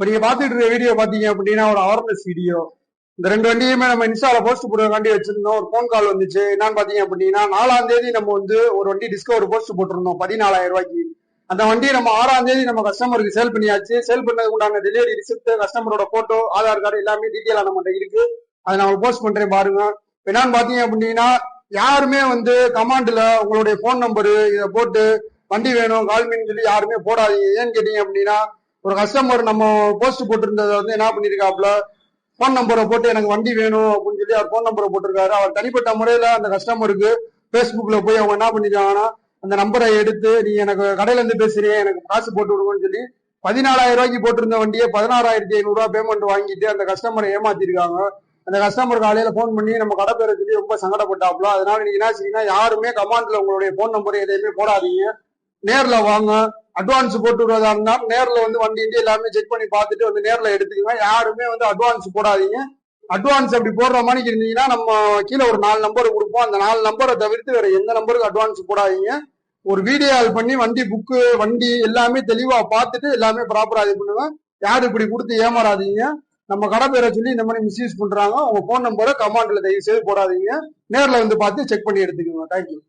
இப்போ நீங்க பாத்துட்டு இருக்க வீடியோ பாத்தீங்க அப்படின்னா ஒரு அவேர்னஸ் வீடியோ. இந்த 2 வண்டியுமே நம்ம இன்ஸ்டால போஸ்ட் போடுறதுக்காண்டி வச்சிருந்தோம். ஒரு போன் கால் வந்துச்சு. என்னன்னு பாத்தீங்க அப்படின்னா 4ஆம் தேதி நம்ம வந்து ஒரு வண்டி டிஸ்கவர் போஸ்ட் போட்டிருந்தோம் 14,000 ரூபாய்க்கு. அந்த வண்டியை நம்ம 6ஆம் தேதி நம்ம கஸ்டமருக்கு சேல் பண்ணியாச்சு. சேல் பண்ணதுக்கு உண்டான டெலிவரி ரிசிப்ட், கஸ்டமரோட போட்டோ, ஆதார் கார்டு எல்லாமே டீட்டெயிலா நம்மகிட்ட இருக்கு. அதை நான் போஸ்ட் பண்றேன் பாருங்க. என்னன்னு பாத்தீங்க அப்படின்னா யாருமே வந்து கமாண்ட்ல உங்களுடைய போன் நம்பரு இதை போட்டு வண்டி வேணும் கால்மின்னு சொல்லி யாருமே போடாதீங்க. ஏன்னு கேட்டீங்க அப்படின்னா ஒரு கஸ்டமர் நம்ம போஸ்ட் போட்டிருந்ததை வந்து என்ன பண்ணிருக்காப்ல, போன் நம்பரை போட்டு எனக்கு வண்டி வேணும் அப்படின்னு சொல்லி அவர் போன் நம்பரை போட்டிருக்காரு. அவர் தனிப்பட்ட முறையில அந்த கஸ்டமருக்கு பேஸ்புக்ல போய் அவங்க என்ன பண்ணிருக்காங்கன்னா அந்த நம்பரை எடுத்து நீ எனக்கு கடையில இருந்து பேசுறீங்க எனக்கு காசு போட்டு விடுங்கன்னு சொல்லி 14,000 ரூபாய்க்கு போட்டிருந்த வண்டியை 16,500 ரூபாய் பேமெண்ட் வாங்கிட்டு அந்த கஸ்டமரை ஏமாத்திருக்காங்க. அந்த கஸ்டமர் காலையில போன் பண்ணி நம்ம கடை பேரை சொல்லி ரொம்ப சங்கடப்பட்டாப்ல. அதனால நீங்க என்ன செய்யுங்கன்னா யாருமே கமாண்ட்ல உங்களுடைய போன் நம்பரை எதையுமே போடாதீங்க. நேர்ல வாங்க. அட்வான்ஸ் போட்டு விடுறதா இருந்தா நேர்ல வந்து வண்டி எல்லாமே செக் பண்ணி பார்த்துட்டு வந்து நேர்ல எடுத்துக்கோங்க. யாருமே வந்து அட்வான்ஸ் போடாதீங்க. அட்வான்ஸ் அப்படி போடுற மாதிரி இருந்தீங்கன்னா நம்ம கீழே ஒரு 4 நம்பர் கொடுப்போம். அந்த 4 நம்பரை தவிர்த்து வேற எந்த நம்பருக்கு அட்வான்ஸ் போடாதீங்க. ஒரு வீடியோ கால் பண்ணி வண்டி புக்கு வண்டி எல்லாமே தெளிவா பார்த்துட்டு எல்லாமே ப்ராப்பரா இது பண்ணுங்க. யாரும் இப்படி கொடுத்து ஏமாறாதீங்க. நம்ம கடை பேரை சொல்லி இந்த மாதிரி மிஸ்யூஸ் பண்றாங்க. உங்க போன் நம்பரை கமாண்ட்ல தயவு செய்து போடாதீங்க. நேர்ல வந்து பார்த்து செக் பண்ணி எடுத்துக்கோங்க. தேங்க்யூ.